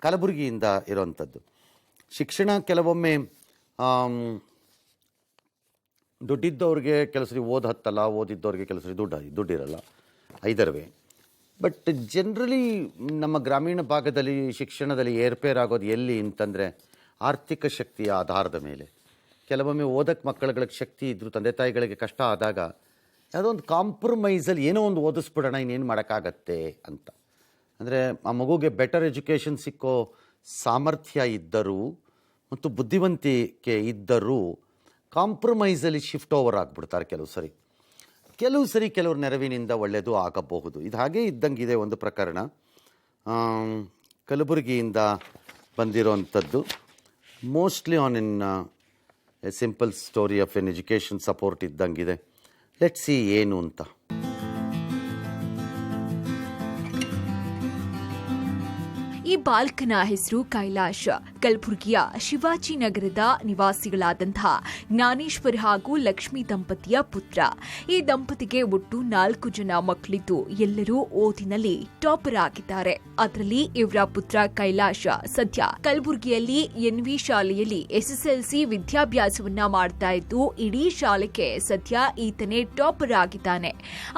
ಕಲಬುರಗಿಯಿಂದ ಇರೋವಂಥದ್ದು. ಶಿಕ್ಷಣ ಕೆಲವೊಮ್ಮೆ ದುಡ್ಡಿದ್ದವ್ರಿಗೆ ಕೆಲಸರಿ ಹತ್ತಲ್ಲ, ಓದಿದ್ದವ್ರಿಗೆ ಕೆಲಸರಿ ದುಡ್ಡಿರಲ್ಲ, ಐದರ್ವೇ. But generally ನಮ್ಮ ಗ್ರಾಮೀಣ ಭಾಗದಲ್ಲಿ ಶಿಕ್ಷಣದಲ್ಲಿ ಏರ್ಪೇರಾಗೋದು ಎಲ್ಲಿ ಅಂತಂದರೆ ಆರ್ಥಿಕ ಶಕ್ತಿಯ ಆಧಾರದ ಮೇಲೆ. ಕೆಲವೊಮ್ಮೆ ಓದಕ್ಕೆ ಮಕ್ಕಳುಗಳಿಗೆ ಶಕ್ತಿ ಇದ್ದರೂ ತಂದೆ ತಾಯಿಗಳಿಗೆ ಕಷ್ಟ ಆದಾಗ ಯಾವುದೋ ಒಂದು ಕಾಂಪ್ರಮೈಸಲ್ಲಿ ಏನೋ ಒಂದು ಓದಿಸ್ಬಿಡೋಣ, ಇನ್ನೇನು ಮಾಡೋಕ್ಕಾಗತ್ತೆ ಅಂತ. ಅಂದರೆ ಆ ಮಗುಗೆ ಬೆಟರ್ ಎಜುಕೇಷನ್ ಸಿಕ್ಕೋ ಸಾಮರ್ಥ್ಯ ಇದ್ದರೂ ಮತ್ತು ಬುದ್ಧಿವಂತಿಕೆ ಇದ್ದರೂ ಕಾಂಪ್ರಮೈಸಲ್ಲಿ ಶಿಫ್ಟ್ ಓವರ್ ಆಗಿಬಿಡ್ತಾರೆ ಕೆಲವು ಸರಿ ಕೆಲವ್ರ ನೆರವಿನಿಂದ ಒಳ್ಳೆಯದು ಆಗಬಹುದು. ಇದು ಹಾಗೇ ಇದ್ದಂಗಿದೆ ಒಂದು ಪ್ರಕರಣ ಕಲಬುರಗಿಯಿಂದ ಬಂದಿರೋವಂಥದ್ದು. Mostly on in a simple story of an education support ಇದ್ದಂಗಿದೆ. ಲೆಟ್ಸ್ ಸಿ ಏನು ಅಂತ. ಈ ಬಾಲಕನ ಹೆಸರು ಕೈಲಾಶ್. ಕಲಬುರಗಿಯ ಶಿವಾಜಿನಗರದ ನಿವಾಸಿಗಳಾದಂತಹ ಜ್ಞಾನೇಶ್ವರ್ ಹಾಗೂ ಲಕ್ಷ್ಮಿ ದಂಪತಿಯ ಪುತ್ರ. ಈ ದಂಪತಿಗೆ ಒಟ್ಟು 4 ಜನ ಮಕ್ಕಳಿದ್ದು ಎಲ್ಲರೂ ಓದಿನಲ್ಲಿ ಟಾಪರ್ ಆಗಿದ್ದಾರೆ. ಅದರಲ್ಲಿ ಇವರ ಪುತ್ರ ಕೈಲಾಶ್ ಸದ್ಯ ಕಲಬುರಗಿಯಲ್ಲಿ ಎನ್ವಿ ಶಾಲೆಯಲ್ಲಿ ಎಸ್ಎಸ್ಎಲ್ಸಿ ವಿದ್ಯಾಭ್ಯಾಸವನ್ನ ಮಾಡ್ತಾ ಇದ್ದು ಇಡೀ ಶಾಲೆಗೆ ಸದ್ಯ ಈತನೇ ಟಾಪರ್ ಆಗಿದ್ದಾನೆ.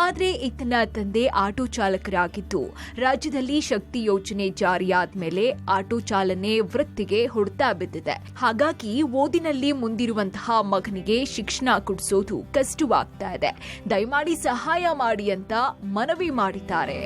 ಆದರೆ ಈತನ ತಂದೆ ಆಟೋ ಚಾಲಕರಾಗಿದ್ದು ರಾಜ್ಯದಲ್ಲಿ ಶಕ್ತಿ ಯೋಜನೆ ಜಾರಿಯಾದ್ಮೇಲೆ ಆಟೋ ಚಾಲನೆ ವೃತ್ತಿಗೆ ಹೊಡೆತ ಬಿದ್ದಿದೆ. ಹಾಗಾಗಿ ಓದಿನಲ್ಲಿ ಮುಂದಿರುವಂತಹ ಮಗನಿಗೆ ಶಿಕ್ಷಣ ಕೊಡಿಸೋದು ಕಷ್ಟವಾಗ್ತಾ ಇದೆ. ದಯಮಾಡಿ ಸಹಾಯ ಮಾಡಿ ಅಂತ ಮನವಿ ಮಾಡಿದ್ದಾರೆ.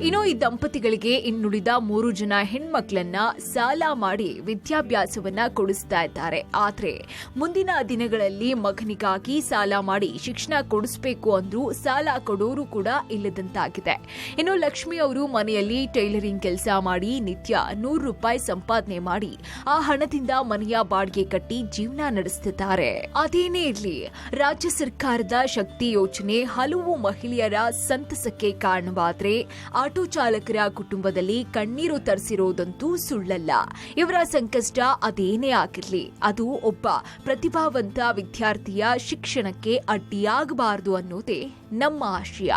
ಇನ್ನು ಈ ದಂಪತಿಗಳಿಗೆ ಇನ್ನುಳಿದ 3 ಜನ ಹೆಣ್ಮಕ್ಳನ್ನ ಸಾಲ ಮಾಡಿ ವಿದ್ಯಾಭ್ಯಾಸವನ್ನ ಕೊಡಿಸ್ತಾ ಇದ್ದಾರೆ. ಆದ್ರೆ ಮುಂದಿನ ದಿನಗಳಲ್ಲಿ ಮಗನಿಗಾಗಿ ಸಾಲ ಮಾಡಿ ಶಿಕ್ಷಣ ಕೊಡಿಸಬೇಕು ಅಂದ್ರೂ ಸಾಲ ಕೊಡೋರು ಕೂಡ ಇಲ್ಲದಂತಾಗಿದೆ. ಇನ್ನು ಲಕ್ಷ್ಮಿ ಅವರು ಮನೆಯಲ್ಲಿ ಟೈಲರಿಂಗ್ ಕೆಲಸ ಮಾಡಿ ನಿತ್ಯ 100 ರೂಪಾಯಿ ಸಂಪಾದನೆ ಮಾಡಿ ಆ ಹಣದಿಂದ ಮನೆಯ ಬಾಡಿಗೆ ಕಟ್ಟಿ ಜೀವನ ನಡೆಸುತ್ತಿದ್ದಾರೆ. ಅದೇನೇ ಇರಲಿ, ರಾಜ್ಯ ಸರ್ಕಾರದ ಶಕ್ತಿ ಯೋಜನೆ ಹಲವು ಮಹಿಳೆಯರ ಸಂತಸಕ್ಕೆ ಕಾರಣವಾದ್ರೆ ಆಟೋ ಚಾಲಕರ ಕುಟುಂಬದಲ್ಲಿ ಕಣ್ಣೀರು ತರಿಸಿರೋದಂತೂ ಸುಳ್ಳಲ್ಲ. ಇವರ ಸಂಕಷ್ಟ ಅದೇನೇ ಆಗಿರಲಿ, ಅದು ಒಬ್ಬ ಪ್ರತಿಭಾವಂತ ವಿದ್ಯಾರ್ಥಿಯ ಶಿಕ್ಷಣಕ್ಕೆ ಅಡ್ಡಿಯಾಗಬಾರದು ಅನ್ನೋದೇ ನಮ್ಮ ಆಶಯ.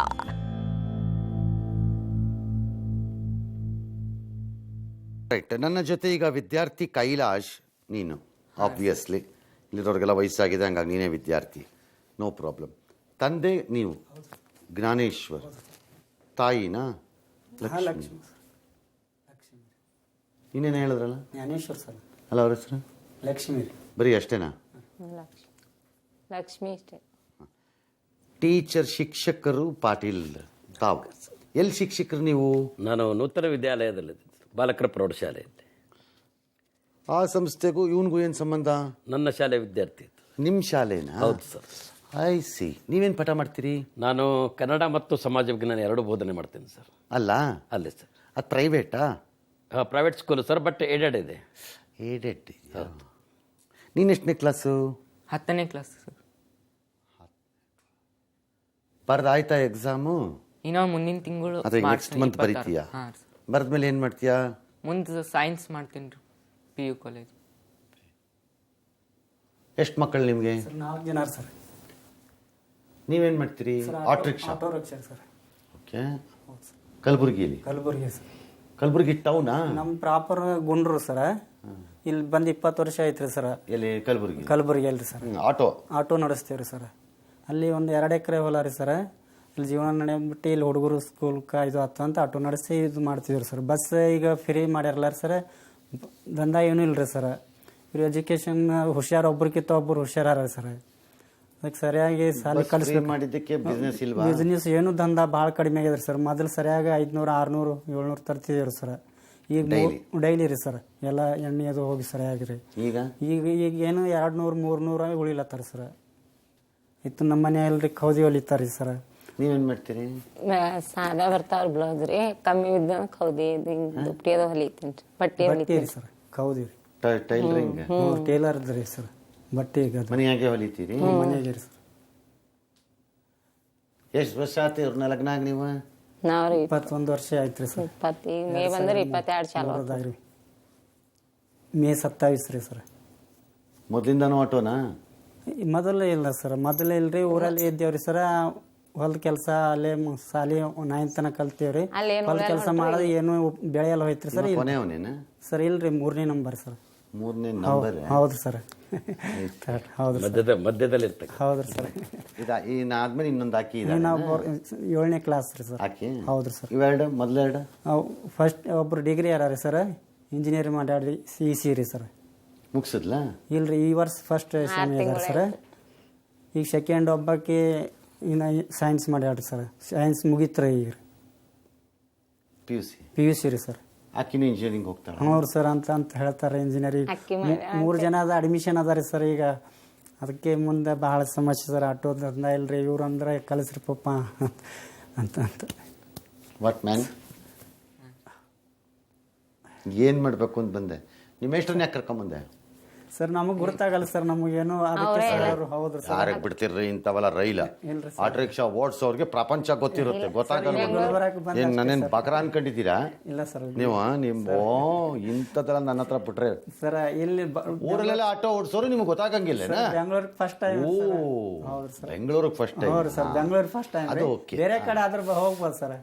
ರೈಟ್. ನನ್ನ ಜೊತೆ ಈಗ ವಿದ್ಯಾರ್ಥಿ ಕೈಲಾಶ್. ನೀನು ಆಬ್ವಿಯಸ್ಲಿ ಇಲ್ಲಿರೋರಿಗೆಲ್ಲ ವಯಸ್ಸಾಗಿದೆ, ಹಂಗಾಗಿ ನೀನೇ ವಿದ್ಯಾರ್ಥಿ, ನೋ ಪ್ರಾಬ್ಲಮ್. ತಂದೆ ನೀವು ಜ್ಞಾನೇಶ್ವರ್, ತಾಯಿನಾ ಲಕ್ಷ್ಮಿ. ನೀನೇನು ಹೇಳಿದ್ರಲ್ಲ? ಜ್ಞಾನೇಶ್ವರ್ ಸರ್. ಅಲ್ಲ, ಅವ್ರ ಹೆಸರು ಲಕ್ಷ್ಮಿ. ಬರೀ ಅಷ್ಟೇನಾ? ಲಕ್ಷ್ಮಿ ಅಷ್ಟೇ. ಟೀಚರ್, ಶಿಕ್ಷಕರು ಪಾಟೀಲ್ ತಾವು. ಎಲ್ಲಿ ಶಿಕ್ಷಕರು ನೀವು? ನಾನು ನೂತನ ವಿದ್ಯಾಲಯದಲ್ಲಿ ಬಾಲಕರ ಪ್ರೌಢಶಾಲೆ ಇದ್ದೆ. ಆ ಸಂಸ್ಥೆಗೂ ಇವನಿಗೂ ಏನು ಸಂಬಂಧ? ನನ್ನ ಶಾಲೆ ವಿದ್ಯಾರ್ಥಿ. ನಿಮ್ಮ ಶಾಲೆನಾ? ಹೌದು ಸರ್. I C. ನೀವೇನು ಪಾಠ ಮಾಡ್ತೀರಿ? ನಾನು ಕನ್ನಡ ಮತ್ತು ಸಮಾಜ ವಿಜ್ಞಾನ 2 ಬೋಧನೆ ಮಾಡ್ತೀನಿ ಸರ್. ಅಲ್ಲ, ಅಲ್ಲೇ ಸರ್. ಅದು ಪ್ರೈವೇಟಾ? Private school sir, but aided ಇದೆ. ಏಡೆಡ್. ನೀನು ಎಷ್ಟನೇ ಕ್ಲಾಸು? 10ನೇ ಕ್ಲಾಸ್ ಸರ್. ಬರ್ದಾಯ್ತಾ ಎಕ್ಸಾಮು? ಇನ್ನೂ ಮುಂದಿನ ತಿಂಗಳು ಅದೇ ನೆಕ್ಸ್ಟ್ ಮಂತ್ ಬರೀತೀಯಾ? ಬರ್ದ್ಮೇಲೆ ಏನು ಮಾಡ್ತೀಯಾ? ಮುಂದೆ ಸೈನ್ಸ್ ಮಾಡ್ತೀನಿ ರೀ, PU ಕಾಲೇಜ್. ಎಷ್ಟು ಮಕ್ಕಳು ನಿಮಗೆ? 4 ಜನ ಸರ್. ನೀವೇನು ಮಾಡ್ತೀರಿ? Auto rickshaw sir. ಓಕೆ. ಕಲಬುರಗಿಯಲ್ಲಿ? ಕಲಬುರಗಿ ಸರ್. ಕಲಬುರಗಿ ಟೌನಾ? ನಮ್ಮ ಪ್ರಾಪರ್ ಗುಂಡ್ರು ಸರ್. ಇಲ್ಲಿ ಬಂದು 20 ವರ್ಷ ಆಯ್ತು ರೀ ಸರ್. ಎಲ್ಲಿ? ಕಲಬುರಗಿ. ಕಲಬುರಗಿ ಅಲ್ರಿ ಸರ್. ಆಟೋ ನಡೆಸ್ತೀವಿ ರೀ ಸರ್. ಅಲ್ಲಿ ಒಂದು 2 ಎಕರೆ ಹೊಲ ರೀ ಸರ್. ಇಲ್ಲಿ ಜೀವನ ನಡೆಯಬಿಟ್ಟು ಇಲ್ಲಿ ಹುಡುಗರು ಸ್ಕೂಲ್ಗೆ ಇದು ಆಯ್ತು ಅಂತ ಆಟೋ ನಡೆಸಿ ಇದು ಮಾಡ್ತಿದ್ವಿ ಸರ್. ಬಸ್ ಈಗ ಫ್ರೀ ಮಾಡ್ಯಾರಲ್ಲ ಸರ್, ದಂಧ ಏನೂ ಇಲ್ಲ ರೀ ಸರ್. ಇವ್ರು ಎಜುಕೇಷನ್ ಹುಷಾರು, ಒಬ್ರಿಗಿಂತ ಒಬ್ಬರು ಹುಷಾರ ಸರ್. ಅದಕ್ಕೆ ಸರಿಯಾಗಿ ಸಾಲ ಕಲಿಸ್ಬೇಕು. ಮಾಡಿದ್ದಕ್ಕೆ ಬಿಸ್ನೆಸ್ ಇಲ್ವಾ? ಬಿಸ್ನೆಸ್ ಏನು ದಂಧ ಭಾಳ ಕಡಿಮೆ ಆಗಿದೆ ಸರ್. ಮೊದಲು ಸರಿಯಾಗಿ 500, 600, 700 ತರ್ತಿದ್ದೀವಿ ಸರ್. ಈಗ ಡೈಲಿ ರೀ ಸರ್. ಎಲ್ಲ ಎಣ್ಣೆ ಅದು ಹೋಗಿ ಸರಿಯಾಗಿ ರೀ. ಈಗ ಏನು 200, 300 ಉಳಿಲತ್ತಾರ ಸರ್. ಇತ್ತು ನಮ್ಮ ಮನೆಯಲ್ಲಿ ಕೌದಿ ಹೊಲಿತಾರೆ ಸರ್. ನೀವೇನು ಮಾಡ್ತೀರಿ? ಸಾಲ ಬರ್ತಾವ್ರ ಬ್ಲೌಸ್ ರೀ, ಕಮ್ಮಿ ಇದ್ದ ಕೌದಿ ದುಪ್ಪಟಿ ಅದು ಹೊಲಿತೀನಿ ರೀ. ಬಟ್ಟೆ ಹೊಲಿತೀರಿ ಸರ್. ಕೌದಿ ಟೈಲರಿಂಗ್ ಟೇಲರ್ ರೀ ಸರ್. ಬಟ್ಟೆ ಮನೆಯಾಗೆ ಹೊಲಿತೀರಿ? ಮನೆಯಾಗೆ ರೀ ಸರ್. ಎಷ್ಟು ವರ್ಷ ಆಯ್ತು ಇವ್ರನ್ನ ಲಗ್ನ ಆಗಿ ನೀವು? ನಾವು 21 ವರ್ಷ ಆಯ್ತು ರೀ ಸರ್. ಮೇ ಬಂದ್ರೆ 22 ಚಾಲು ರೀ. ಮೇ 27 ರೀ ಸರ್. ಮೊದಲಿಂದನೂ ಆಟೋನಾ? ಮೊದಲೇ ಇಲ್ಲ ಸರ್. ಮೊದಲೇ ಇಲ್ರಿ, ಊರಲ್ಲಿ ಇದ್ದೇವ್ರಿ ಸರ್. ಹೊಲದ ಕೆಲಸ ಅಲ್ಲೇ ಸಾಲಿ 9th ತನಕ ಕಲ್ತೀವಿ ರೀ ಅಲ್ಲಿ ಏನು ಹೊಲದ ಕೆಲಸ ಮಾಡೋದು ಏನು ಬೆಳೆ ಎಲ್ಲ ಹೋಯ್ತು ಸರ್ ಕೊನೆಯವನೇನ ಸರ್ ಇಲ್ರಿ 3ನೇ ನಂಬರ್ ಸರ್ 3ನೇ ನಂಬರ್ ಹೌದು ಸರ್ ಹೌದು ಸರ್ ಮಧ್ಯದಲ್ಲಿ ಇರ್ತಕ್ಕ ಹೌದು ಸರ್ ಇದಾದ್ಮೇಲೆ ಇನ್ನೊಂದು ಹಾಕಿ ಇದೆ ನಾವು 7ನೇ ಕ್ಲಾಸ್ ರೀ ಸರ್ ಹಾಕಿ ಹೌದು ಸರ್ ಇವೆರಡು ಮೊದಲೆರಡು ಫಸ್ಟ್ ಒಬ್ರು ಡಿಗ್ರಿ ಯಾರ ರೀ ಸರ್ ಇಂಜಿನಿಯರಿಂಗ್ ಮಾಡ್ಯಾಡ್ರಿ CEC ರೀ ಸರ್ ಮುಗಿಸಿದ್ಲಾ ಇಲ್ರಿ ಈ ವರ್ಷ ಫಸ್ಟ್ ಸೆಮ್ ಇದಾರೆ ಸರ್ ಈಗ ಸೆಕೆಂಡ್ ಒಬ್ಬಕ್ಕೆ ಇನ್ನು ಸೈನ್ಸ್ ಮಾಡ್ಯಾಡ್ರಿ ಸರ್ ಸೈನ್ಸ್ ಮುಗೀತ್ರಿ ಈಗ PUC ರೀ ಸರ್ ಆಕಿನೂ ಇಂಜಿನಿಯರಿಂಗ್ ಹೋಗ್ತಾಳೆ ಹ್ಞೂ ಸರ್ ಅಂತ ಹೇಳ್ತಾರೆ ಇಂಜಿನಿಯರಿಂಗ್ ಅಕ್ಕಿ 3 ಜನ ಅದ ಅಡ್ಮಿಷನ್ ಅದ ರೀ ಸರ್ ಈಗ ಅದಕ್ಕೆ ಮುಂದೆ ಬಹಳ ಸಮಸ್ಯೆ ಸರ್ ಆಟೋದ ಇಲ್ರಿ ಇವ್ರು ಅಂದ್ರೆ ಕಲಿಸ್ರಿ ಪಪ್ಪ ಅಂತ ವಾಟ್ ಮ್ಯಾನ್ ಏನು ಮಾಡಬೇಕು ಅಂತ ಬಂದೆ ನಿಮ್ಮ ಎಷ್ಟರನ್ನ ಯಾಕೆ ಕರ್ಕೊಂಬಂದೆ ಸರ್ ನಮಗೆ ಗೊತ್ತಾಗಲ್ಲ ಸರ್ ನಮಗೇನು ಅದಕ್ಕೆ ಸರ್ ಅವರು ಹೌದು ಸರ್ ಯಾರಿಗೆ ಬಿಡ್ತಿರ್ರಿ ಇಂಥವೆಲ್ಲ ರೈಲ ಇಲ್ರಿ ಆಟೋ ರಿಕ್ಷಾ ಓಡಿಸೋರ್ಗೆ ಪ್ರಪಂಚ ಗೊತ್ತಿರುತ್ತೆ ಗೊತ್ತಾಗಲ್ಲ ಗುಲ್ಬರ್ಗಕ್ಕೆ ಬಂದ ಏನು ನನ್ನೇನು ಬಕರ ಅನ್ಕೊಂಡಿದ್ದೀರಾ ಇಲ್ಲ ಸರ್ ನೀವು ಇಂಥದ್ದೆಲ್ಲ ನನ್ನ ಹತ್ರ ಬಿಟ್ರೆ ಸರ್ ಇಲ್ಲಿ ಊರಲ್ಲೆಲ್ಲ ಆಟೋ ಓಡಿಸೋರು ನಿಮ್ಗೆ ಗೊತ್ತಾಗಂಗಿಲ್ಲ ಬೆಂಗಳೂರಿಗೆ ಫಸ್ಟ್ ಟೈಮ್ ಓ ಹೌದು ಸರ್ ಬೆಂಗಳೂರಿಗೆ ಫಸ್ಟ್ ಟೈಮ್ ಹೌದು ಸರ್ ಬೆಂಗಳೂರು ಫಸ್ಟ್ ಟೈಮ್ ಅದು okay. ಬೇರೆ ಕಡೆ ಆದ್ರೆ ಹೋಗ್ಬೋದು ಸರ್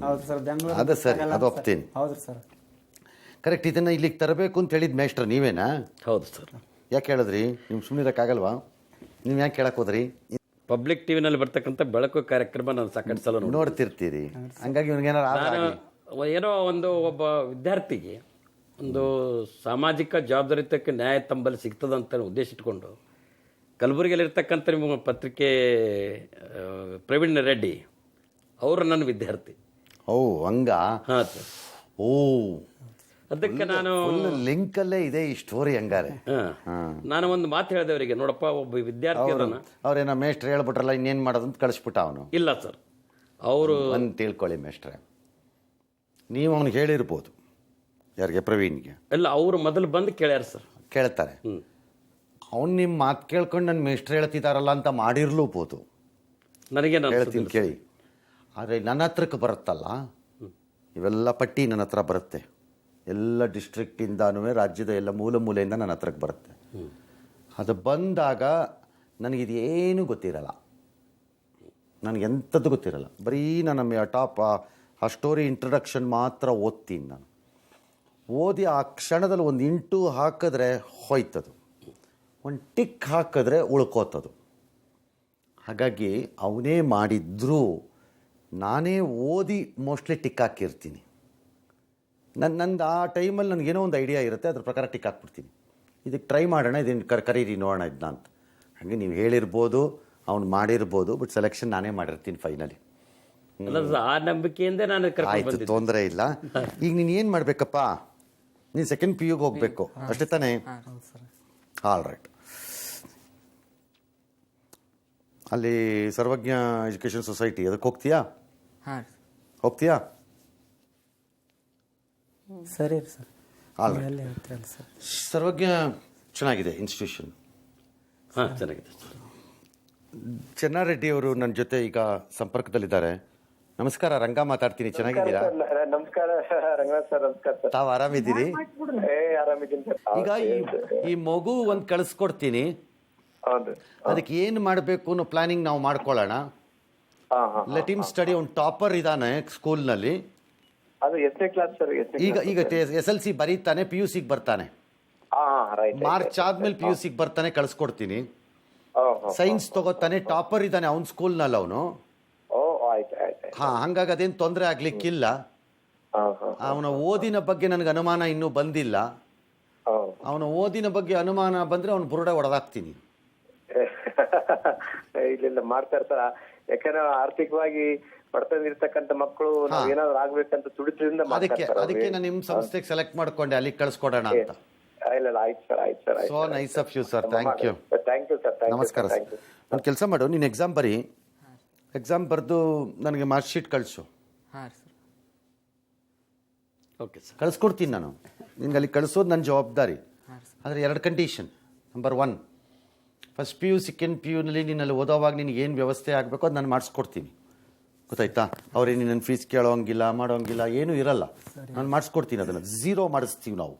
ಹೌದು ಸರ್ ಬೆಂಗಳೂರು ಅದು ಸರಿ, ಅದು ಒಪ್ತೀನಿ. ಹೌದು ಸರ್ ಕರೆಕ್ಟ್ ಇದನ್ನ ಇಲ್ಲಿಗೆ ತರಬೇಕು ಅಂತ ಹೇಳಿದ ಮೇಷ್ಟ್ರ ನೀವೇನಾ ಹೌದು ಸರ್ ಯಾಕೆ ಹೇಳಿದ್ರಿ ನಿಮ್ ಸುಮ್ಮನಿರಕ್ಕಾಗಲ್ವಾ ನೀವು ಯಾಕೆ ಕೇಳಕ್ ಹೋದ್ರಿ ಪಬ್ಲಿಕ್ ಟಿವಿನಲ್ಲಿ ಬರ್ತಕ್ಕಂಥ ಬೆಳಕು ಕಾರ್ಯಕ್ರಮ ನಾನು ಸಾಕಷ್ಟು ಸಲ ನೋಡಿ ನೋಡ್ತಿರ್ತೀರಿ ಹಂಗಾಗಿ ಇವ್ನಿಗೇನಾರು ನಾನು ಏನೋ ಒಬ್ಬ ವಿದ್ಯಾರ್ಥಿಗೆ ಒಂದು ಸಾಮಾಜಿಕ ಜವಾಬ್ದಾರಿತಕ್ಕೆ ನ್ಯಾಯ ತಂಬಲ್ಲಿ ಸಿಗ್ತದಂತ ಉದ್ದೇಶ ಇಟ್ಕೊಂಡು ಕಲಬುರಗಿಯಲ್ಲಿ ಇರ್ತಕ್ಕಂಥ ನಿಮ್ಮ ಪತ್ರಿಕೆ ಪ್ರವೀಣ್ ರೆಡ್ಡಿ ಅವರು ನನ್ನ ವಿದ್ಯಾರ್ಥಿ. ಓ ಹಂಗ ಹಾಂ ಸರ್. ಓ ಅದಕ್ಕೆ ನಾನು ಲಿಂಕಲ್ಲೇ ಇದೆ ಈ ಸ್ಟೋರಿ ಹಂಗಾರೆ ನಾನು ಒಂದು ಮಾತು ಹೇಳಿದೆ ಅವರಿಗೆ, ನೋಡಪ್ಪ ಒಬ್ಬ ವಿದ್ಯಾರ್ಥಿ ಅದನ್ನ ಅವ್ರೇನೋ ಮೇಷ್ಟ್ರು ಹೇಳ್ಬಿಟ್ರಲ್ಲ ಇನ್ನೇನು ಮಾಡೋದು ಅಂತ ಕಳಿಸ್ಬಿಟ್ಟ ಅವನು. ಇಲ್ಲ ಸರ್, ಅವರು ಒಂದು ತಿಳ್ಕೊಳ್ಳಿ ಮೇಷ್ಟ್ರೆ, ನೀವು ಅವ್ನಿಗೆ ಹೇಳಿರ್ಬೋದು, ಯಾರಿಗೆ ಪ್ರವೀಣ್ಗೆ ಎಲ್ಲ ಅವರು ಮೊದಲು ಬಂದು ಕೇಳ್ಯಾರ ಸರ್. ಕೇಳ್ತಾರೆ, ಅವ್ನು ನಿಮ್ಮ ಮಾತು ಕೇಳ್ಕೊಂಡು ನನ್ನ ಮೇಷ್ಟ್ರು ಹೇಳ್ತಿದಾರಲ್ಲ ಅಂತ ಮಾಡಿರ್ಲೂಬೋದು, ನನಗೇನು ಹೇಳ್ತೀನಿ ಕೇಳಿ. ಆದರೆ ನನ್ನ ಹತ್ರಕ್ಕೆ ಬರುತ್ತಲ್ಲ ಇವೆಲ್ಲ ಪಟ್ಟಿ ನನ್ನ ಹತ್ರ ಬರುತ್ತೆ, ಎಲ್ಲ ಡಿಸ್ಟ್ರಿಕ್ಟಿಂದನೂ ರಾಜ್ಯದ ಎಲ್ಲ ಮೂಲ ಮೂಲೆಯಿಂದ ನನ್ನ ಹತ್ರಕ್ಕೆ ಬರುತ್ತೆ. ಅದು ಬಂದಾಗ ನನಗಿದೇನು ಗೊತ್ತಿರಲ್ಲ, ನನಗೆಂಥದ್ದು ಗೊತ್ತಿರಲ್ಲ, ಬರೀ ನನ್ನ ಟಾಪ್ ಆ ಸ್ಟೋರಿ ಇಂಟ್ರಡಕ್ಷನ್ ಮಾತ್ರ ಓದ್ತೀನಿ ನಾನು. ಓದಿ ಆ ಕ್ಷಣದಲ್ಲಿ ಒಂದು ಇಂಟು ಹಾಕಿದ್ರೆ ಹೋಯ್ತದು, ಒಂದು ಟಿಕ್ ಹಾಕಿದ್ರೆ ಉಳ್ಕೋತದು. ಹಾಗಾಗಿ ಅವನೇ ಮಾಡಿದ್ರೂ ನಾನೇ ಓದಿ ಮೋಸ್ಟ್ಲಿ ಟಿಕ್ ಹಾಕಿರ್ತೀನಿ. ನಂದು ಆ ಟೈಮಲ್ಲಿ ನನಗೇನೋ ಒಂದು ಐಡಿಯಾ ಇರುತ್ತೆ, ಅದ್ರ ಪ್ರಕಾರ ಟಿಕ್ ಹಾಕ್ಬಿಡ್ತೀನಿ. ಇದಕ್ಕೆ ಟ್ರೈ ಮಾಡೋಣ, ಇದನ್ನು ಕರೀರಿ ನೋಡೋಣ ಇದನ್ನ ಅಂತ. ಹಾಗೆ ನೀವು ಹೇಳಿರ್ಬೋದು, ಅವ್ನು ಮಾಡಿರ್ಬೋದು, ಬಟ್ ಸೆಲೆಕ್ಷನ್ ನಾನೇ ಮಾಡಿರ್ತೀನಿ ಫೈನಲಿ. ಆ ನಂಬಿಕೆಯಿಂದ ನಾನು ಆಯಿತು, ತೊಂದರೆ ಇಲ್ಲ. ಈಗ ನೀನು ಏನು ಮಾಡಬೇಕಪ್ಪ, ನೀನು ಸೆಕೆಂಡ್ PUಗೆ ಹೋಗಬೇಕು ಅಷ್ಟೇ ತಾನೇ? All right. ಅಲ್ಲಿ ಸರ್ವಜ್ಞ ಎಜುಕೇಷನ್ ಸೊಸೈಟಿ ಅದಕ್ಕೆ ಹೋಗ್ತೀಯಾ? ಹೋಗ್ತೀಯಾ? ಸರಿ ಸರ್. All right. ಸರ್ವಜ್ಞ ಚೆನ್ನಾಗಿದೆ ಇನ್ಸ್ಟಿಟ್ಯೂಷನ್. ಹಾಂ, ಚೆನ್ನಾಗಿದೆ. ಚೆನ್ನಾರೆಡ್ಡಿ ಅವರು ನನ್ನ ಜೊತೆ ಈಗ ಸಂಪರ್ಕದಲ್ಲಿದ್ದಾರೆ. ನಮಸ್ಕಾರ, ರಂಗ ಮಾತಾಡ್ತೀನಿ. ಚೆನ್ನಾಗಿದ್ದೀರಾ? ನಮಸ್ಕಾರ ರಂಗನಾಥ್ ಸರ್. ನಮಸ್ಕಾರ ಸರ್. ತಾವು ಆರಾಮಿದ್ದೀರಿ? ಆರಾಮಿದ್ದೀನಿ ಸರ್. ಈಗ ಈ ಮಗು ಒಂದು ಕಳಿಸ್ಕೊಡ್ತೀನಿ, ಹೌದು. ಅದಕ್ಕೆ ಏನು ಮಾಡಬೇಕು ಅನ್ನೋ ಪ್ಲಾನಿಂಗ್ ನಾವು ಮಾಡ್ಕೊಳ್ಳೋಣ. Let him study. ಒಂದು ಟಾಪರ್ ಇದ್ದಾನೆ ಸ್ಕೂಲ್ನಲ್ಲಿ. ಅದು ಎಷ್ಟನೇ ಕ್ಲಾಸ್ ಸರ್? ಈಗ SLC ಬರೀತಾನೆ, PUCಗೆ ಬರ್ತಾನೆ. ಮಾರ್ಚ್ ಆದ್ಮೇಲೆ PUCಗೆ ಬರ್ತಾನೆ, ಕಳಿಸ್ಕೊಡ್ತೀನಿ. ಸೈನ್ಸ್ ತಗೋತಾನೆ, ಟಾಪರ್ ಇದ್ದಾನೆ ಅವನ ಸ್ಕೂಲ್ನಲ್ಲಿ ಅವನು. ಹಂಗಾಗಿ ಅದೇನು ತೊಂದರೆ ಆಗ್ಲಿಕ್ಕಿಲ್ಲ. ಅವನ ಓದಿನ ಬಗ್ಗೆ ನನಗೆ ಅನುಮಾನ ಇನ್ನೂ ಬಂದಿಲ್ಲ. ಅವನ ಓದಿನ ಬಗ್ಗೆ ಅನುಮಾನ ಬಂದ್ರೆ ಅವನು ಬುರುಡೆ ಹೊಡೆದಾಕ್ತೀನಿ. ಇಲ್ಲ ಮಾಡ್ತಾ ಇರ್ತಾರ, ಯಾಕಂದ್ರೆ ಆರ್ಥಿಕವಾಗಿ ಬಡತನಿರ್ತಕ್ಕಂಥ ಮಕ್ಕಳು ಏನಾದ್ರು ಆಗ್ಬೇಕಂತ ತುಡಿತದಿಂದ ಅದಕ್ಕೆ ನಾನು ನಿಮ್ಮ ಸಂಸ್ಥೆಗೆ ಸೆಲೆಕ್ಟ್ ಮಾಡ್ಕೊಂಡೆ, ಅಲ್ಲಿಗೆ ಕಳ್ಸ್ಕೊಡೋಣ ಅಂತ. So nice of you sir. Thank you. ನಮಸ್ಕಾರ ಸರ್. ಒಂದು ಕೆಲಸ ಮಾಡು, ನೀನು ಎಕ್ಸಾಮ್ ಬರೀ, ಎಕ್ಸಾಮ್ ಬರೆದು ನನಗೆ ಮಾರ್ಕ್ ಶೀಟ್ ಕಳಿಸು. ಓಕೆ ಸರ್, ಕಳಿಸ್ಕೊಡ್ತೀನಿ ನಾನು. ನಿನ್ಗೆ ಅಲ್ಲಿ ಕಳಿಸೋದು ನನ್ನ ಜವಾಬ್ದಾರಿ. ಆದರೆ 2 condition. Number 1, first PU second PUನಲ್ಲಿ ನೀನಲ್ಲಿ ಓದೋವಾಗ ನಿನಗೆ ಏನು ವ್ಯವಸ್ಥೆ ಆಗಬೇಕು ಅದು ನಾನು ಮಾಡಿಸ್ಕೊಡ್ತೀನಿ, ಗೊತ್ತಾಯ್ತಾ? ಅವ್ರೇನು ನಿನ್ನ ಫೀಸ್ ಕೇಳೋಂಗಿಲ್ಲ, ಮಾಡೋಂಗಿಲ್ಲ, ಏನೂ ಇರಲ್ಲ. ನಾನು ಮಾಡಿಸ್ಕೊಡ್ತೀನಿ. ಅದನ್ನು 0 ಮಾಡಿಸ್ತೀವಿ ನಾವು.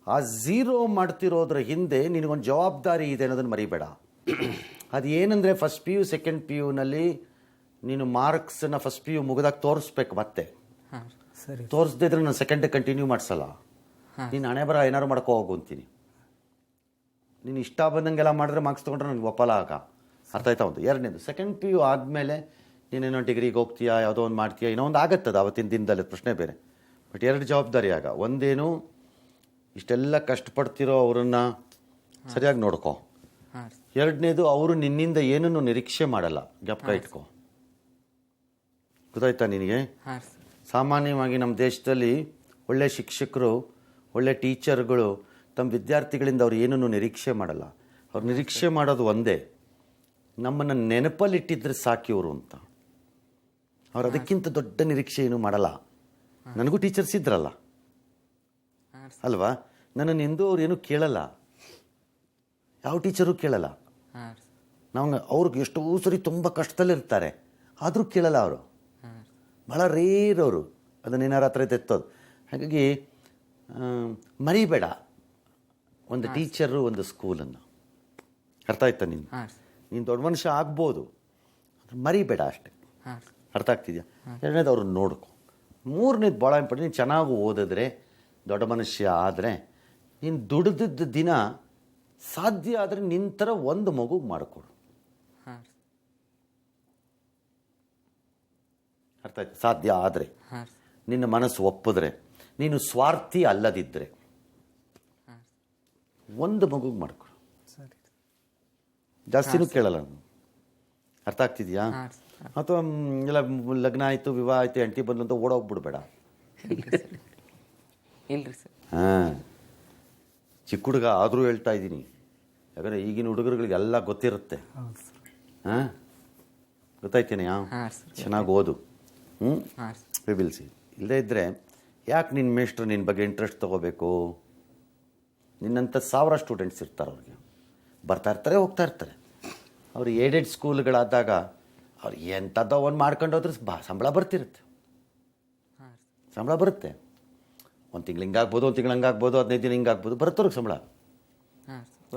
ಆ 0 ಮಾಡ್ತಿರೋದ್ರ ಹಿಂದೆ ನಿನಗೊಂದು ಜವಾಬ್ದಾರಿ ಇದೆ ಅನ್ನೋದನ್ನು ಮರಿಬೇಡ. ಅದು ಏನಂದರೆ ಫಸ್ಟ್ PU ಸೆಕೆಂಡ್ PUನಲ್ಲಿ ನೀನು ಮಾರ್ಕ್ಸನ್ನ ಫಸ್ಟ್ PU ಮುಗಿದಾಗ ತೋರಿಸ್ಬೇಕು ಮತ್ತೆ. ಹಾಂ ಸರಿ ತೋರಿಸ್ದೇ ಇದ್ರೆ ನಾನು ಸೆಕೆಂಡ್ ಕಂಟಿನ್ಯೂ ಮಾಡಿಸಲ್ಲ. ನೀನು ಹಣೆ ಬರ ಏನಾರು ಮಾಡ್ಕೋ ಹೋಗು ಅಂತೀನಿ. ನೀನು ಇಷ್ಟ ಬಂದಂಗೆಲ್ಲ ಮಾಡಿದ್ರೆ ಮಾರ್ಕ್ಸ್ ತೊಗೊಂಡ್ರೆ ನನಗೆ ಒಪ್ಪಲ್ಲ ಆಗ. ಅರ್ಥ ಆಯ್ತಾ? ಒಂದು. ಎರಡನೇದು, ಸೆಕೆಂಡ್ PU ಆದಮೇಲೆ ನೀನೇನೋ ಡಿಗ್ರಿಗೆ ಹೋಗ್ತೀಯಾ, ಯಾವುದೋ ಒಂದು ಮಾಡ್ತೀಯಾ, ಇನ್ನೋ ಒಂದು ಆಗುತ್ತದೆ ಅವತ್ತಿನ ದಿನದಲ್ಲಿ, ಪ್ರಶ್ನೆ ಬೇರೆ. ಬಟ್ 2 ಜವಾಬ್ದಾರಿ ಆಗ. ಒಂದೇನು, ಇಷ್ಟೆಲ್ಲ ಕಷ್ಟಪಡ್ತಿರೋ ಅವರನ್ನು ಸರಿಯಾಗಿ ನೋಡ್ಕೋ. ಎರಡನೇದು, ಅವರು ನಿನ್ನಿಂದ ಏನನ್ನು ನಿರೀಕ್ಷೆ ಮಾಡಲ್ಲ, ಜ್ಞಾಪಕ ಇಟ್ಕೋ. ಗೊತ್ತಾಯ್ತಾ ನಿನಗೆ? ಸಾಮಾನ್ಯವಾಗಿ ನಮ್ಮ ದೇಶದಲ್ಲಿ ಒಳ್ಳೆ ಶಿಕ್ಷಕರು, ಒಳ್ಳೆ ಟೀಚರ್ಗಳು ತಮ್ಮ ವಿದ್ಯಾರ್ಥಿಗಳಿಂದ ಅವ್ರು ಏನನ್ನು ನಿರೀಕ್ಷೆ ಮಾಡಲ್ಲ. ಅವ್ರು ನಿರೀಕ್ಷೆ ಮಾಡೋದು ಒಂದೇ, ನಮ್ಮನ್ನು ನೆನಪಲ್ಲಿಟ್ಟಿದ್ರೆ ಸಾಕಿ ಇವರು ಅಂತ. ಅವ್ರು ಅದಕ್ಕಿಂತ ದೊಡ್ಡ ನಿರೀಕ್ಷೆ ಏನು ಮಾಡಲ್ಲ. ನನಗೂ ಟೀಚರ್ಸ್ ಇದ್ರಲ್ಲ ಅಲ್ವಾ, ನನ್ನನ್ನು ಎಂದೂ ಅವ್ರು ಏನೂ ಕೇಳಲ್ಲ, ಯಾವ ಟೀಚರು ಕೇಳಲ್ಲ. ನಾವು ಅವ್ರಿಗೆ ಎಷ್ಟೋ ಸರಿ ತುಂಬ ಕಷ್ಟದಲ್ಲಿರ್ತಾರೆ, ಆದರೂ ಕೇಳಲ್ಲ ಅವರು. ಭಾಳ ರೇರ್ ಅವರು ಅದನ್ನೇನಾರ ಹತ್ರ ತೆತ್ತೋದು. ಹಾಗಾಗಿ ಮರಿಬೇಡ ಒಂದು ಟೀಚರು, ಒಂದು ಸ್ಕೂಲನ್ನು. ಅರ್ಥ ಆಯ್ತಾ? ನೀನು ದೊಡ್ಡ ಮನುಷ್ಯ ಆಗ್ಬೋದು, ಮರಿಬೇಡ ಅಷ್ಟೇ. ಅರ್ಥ ಆಗ್ತಿದ್ಯಾ? ಎರಡನೇದು ಅವ್ರನ್ನ ನೋಡ್ಕೊ. ಮೂರನೇದು ಭಾಳ ಇಂಪಾರ್ಟೆಂಟ್, ನೀನು ಚೆನ್ನಾಗಿ ಓದಿದ್ರೆ, ದೊಡ್ಡ ಮನುಷ್ಯ ಆದರೆ, ನೀನು ದುಡಿದಿದ್ದ ದಿನ ಸಾಧ್ಯ ಆದರೆ ನಿನ್ನ ಥರ ಒಂದು ಮಗು ಮಾಡಿಕೊಡು. ಅರ್ಥ ಆಯ್ತು? ಸಾಧ್ಯ ಆದರೆ, ನಿನ್ನ ಮನಸ್ಸು ಒಪ್ಪಿದ್ರೆ, ನೀನು ಸ್ವಾರ್ಥಿ ಅಲ್ಲದಿದ್ದರೆ ಒಂದು ಮಗುಗೆ ಮಾಡಿಕೊಡು. ಜಾಸ್ತಿನೂ ಕೇಳಲ್ಲ ನಾನು. ಅರ್ಥ ಆಗ್ತಿದ್ಯಾ? ಅಥವಾ ಎಲ್ಲ ಲಗ್ನ ಆಯಿತು, ವಿವಾಹ ಆಯಿತು, ಹೆಂಡತಿ ಬಂದು ಅಂತ ಓಡೋಗ್ಬಿಡ್ಬೇಡ. ಇಲ್ರಿ ಸರ್. ಹಾಂ, ಚಿಕ್ಕ ಹುಡುಗ ಆದರೂ ಹೇಳ್ತಾ ಇದ್ದೀನಿ, ಯಾಕಂದರೆ ಈಗಿನ ಹುಡುಗರುಗಳಿಗೆಲ್ಲ ಗೊತ್ತಿರುತ್ತೆ. ಹಾಂ, ಗೊತ್ತಾಯ್ತೇನೆ? ಚೆನ್ನಾಗಿ ಓದು. Will see. ಇಲ್ಲದೇ ಇದ್ದರೆ ಯಾಕೆ ನಿನ್ನ ಮೇಷ್ಟ್ರು ನಿನ್ನ ಬಗ್ಗೆ ಇಂಟ್ರೆಸ್ಟ್ ತೊಗೋಬೇಕು? ನಿನ್ನಂಥ 1000 ಸ್ಟೂಡೆಂಟ್ಸ್ ಇರ್ತಾರೆ, ಅವ್ರಿಗೆ ಬರ್ತಾ ಇರ್ತಾರೆ, ಹೋಗ್ತಾ ಇರ್ತಾರೆ. ಅವರು ಏಡೆಡ್ ಸ್ಕೂಲ್ಗಳಾದಾಗ ಅವ್ರು ಎಂಥದ್ದೋ ಒಂದು ಮಾಡ್ಕೊಂಡು ಹೋದ್ರೆ ಸಂಬಳ ಬರ್ತಿರುತ್ತೆ. ಸಂಬಳ ಬರುತ್ತೆ. ಒಂದು ತಿಂಗಳು ಹಿಂಗಾಗ್ಬೋದು, ಒಂದು ತಿಂಗಳು ಹಂಗಾಗ್ಬೋದು, 15 ದಿನ ಹಿಂಗಾಗ್ಬೋದು, ಬರುತ್ತವ್ರಿಗೆ ಸಂಬಳ.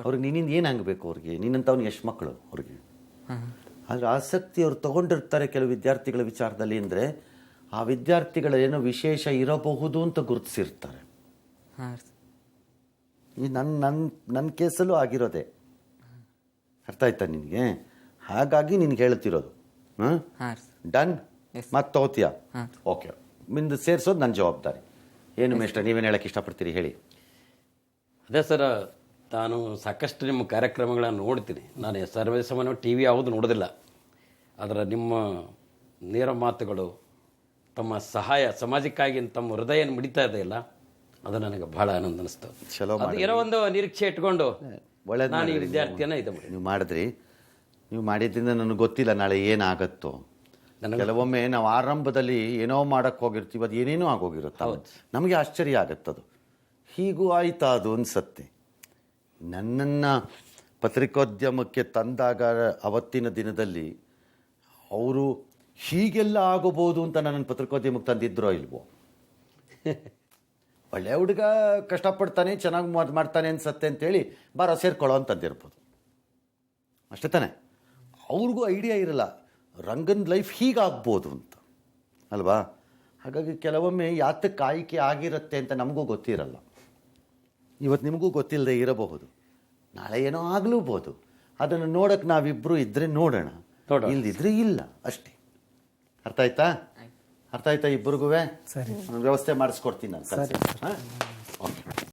ಅವ್ರಿಗೆ ನಿನ್ನಿಂದ ಏನು ಆಗಬೇಕು? ಅವ್ರಿಗೆ ನಿನ್ನಂಥವ್ನಿಗೆ ಎಷ್ಟು ಮಕ್ಕಳು ಅವ್ರಿಗೆ? ಆದರೆ ಆಸಕ್ತಿ ಅವ್ರು ತೊಗೊಂಡಿರ್ತಾರೆ ಕೆಲವು ವಿದ್ಯಾರ್ಥಿಗಳ ವಿಚಾರದಲ್ಲಿ. ಅಂದರೆ ಆ ವಿದ್ಯಾರ್ಥಿಗಳ ಏನೋ ವಿಶೇಷ ಇರಬಹುದು ಅಂತ ಗುರುತಿಸಿರ್ತಾರೆ. ಈ ನನ್ನ ಕೇಸಲ್ಲೂ ಆಗಿರೋದೆ. ಅರ್ಥ ಆಯ್ತಾ ನಿನಗೆ? ಹಾಗಾಗಿ ನಿನ್ಗೆ ಹೇಳ್ತಿರೋದು. ಡನ್? ಮತ್ತೆ ತಗೋತೀಯ? ಓಕೆ, ನಿಂದು ಸೇರಿಸೋದು ನನ್ನ ಜವಾಬ್ದಾರಿ. ಏನು ಮೇಷ್ಟ್ರೆ, ನೀವೇನು ಹೇಳಕ್ಕೆ ಇಷ್ಟಪಡ್ತೀರಿ ಹೇಳಿ? ಅದೇ ಸರ್, ನಾನು ಸಾಕಷ್ಟು ನಿಮ್ಮ ಕಾರ್ಯಕ್ರಮಗಳನ್ನು ನೋಡ್ತೀನಿ. ನಾನು ಸರ್ವೇ ಸಾಮಾನ್ಯ TV ಯಾವುದು ನೋಡೋದಿಲ್ಲ. ಆದರೆ ನಿಮ್ಮ ನೇರ ಮಾತುಗಳು, ತಮ್ಮ ಸಹಾಯ ಸಮಾಜಕ್ಕಾಗಿ ತಮ್ಮ ಹೃದಯ ಮಿಡಿತಾ ಇದೆಯಲ್ಲ, ಅದು ನನಗೆ ಬಹಳ ಆನಂದ ಅನಿಸ್ತು. ಚಲೋ, ಏನೋ ಒಂದು ನಿರೀಕ್ಷೆ ಇಟ್ಕೊಂಡು ಒಳ್ಳೇದು. ನಾನು ಈ ವಿದ್ಯಾರ್ಥಿಯನ್ನು ಇದು ಮಾಡಿ ನೀವು ಮಾಡಿದ್ರಿ. ನೀವು ಮಾಡಿದ್ರಿಂದ ನನಗೆ ಗೊತ್ತಿಲ್ಲ ನಾಳೆ ಏನಾಗತ್ತೋ. ಕೆಲವೊಮ್ಮೆ ನಾವು ಆರಂಭದಲ್ಲಿ ಏನೋ ಮಾಡೋಕ್ಕೆ ಹೋಗಿರ್ತೀವಿ, ಅದು ಏನೇನೋ ಆಗೋಗಿರುತ್ತೆ. ನಮಗೆ ಆಶ್ಚರ್ಯ ಆಗುತ್ತದು. ಹೀಗೂ ಆಯ್ತಾ ಅದು ಅನ್ಸತ್ತೆ. ನನ್ನನ್ನು ಪತ್ರಿಕೋದ್ಯಮಕ್ಕೆ ತಂದಾಗ ಅವತ್ತಿನ ದಿನದಲ್ಲಿ ಅವರು ಹೀಗೆಲ್ಲ ಆಗೋಬೋದು ಅಂತ ನನ್ನನ್ನು ಪತ್ರಿಕೋದ್ಯಮಕ್ಕೆ ತಂದಿದ್ರೋ ಇಲ್ವೋ? ಒಳ್ಳೆ ಹುಡುಗ ಕಷ್ಟಪಡ್ತಾನೆ, ಚೆನ್ನಾಗಿ ಮಾಡ್ತಾನೆ ಅನ್ಸತ್ತೆ ಅಂತೇಳಿ ಬಾರ ಸೇರ್ಕೊಳ್ಳೋ ಅಂತಂದಿರ್ಬೋದು, ಅಷ್ಟೇ ತಾನೆ? ಅವ್ರಿಗೂ ಐಡಿಯಾ ಇರಲ್ಲ ರಂಗನ ಲೈಫ್ ಹೀಗಾಗ್ಬೋದು ಅಂತ, ಅಲ್ವಾ? ಹಾಗಾಗಿ ಕೆಲವೊಮ್ಮೆ ಯಾತಕ್ಕೆ ಆಯ್ಕೆ ಆಗಿರುತ್ತೆ ಅಂತ ನಮಗೂ ಗೊತ್ತಿರಲ್ಲ. ಇವತ್ತು ನಿಮಗೂ ಗೊತ್ತಿಲ್ಲದೆ ಇರಬಹುದು, ನಾಳೆ ಏನೋ ಆಗ್ಲೂಬೋದು. ಅದನ್ನು ನೋಡೋಕ್ಕೆ ನಾವಿಬ್ಬರು ಇದ್ದರೆ ನೋಡೋಣ, ಇಲ್ದಿದ್ರೆ ಇಲ್ಲ, ಅಷ್ಟೇ. ಅರ್ಥ ಆಯ್ತಾ? ಅರ್ಥ ಆಯ್ತಾ ಇಬ್ಬರಿಗೂ? ಸರಿ, ವ್ಯವಸ್ಥೆ ಮಾಡಿಸ್ಕೊಡ್ತೀನಿ ನಾನು. ಹಾಂ, ಓಕೆ.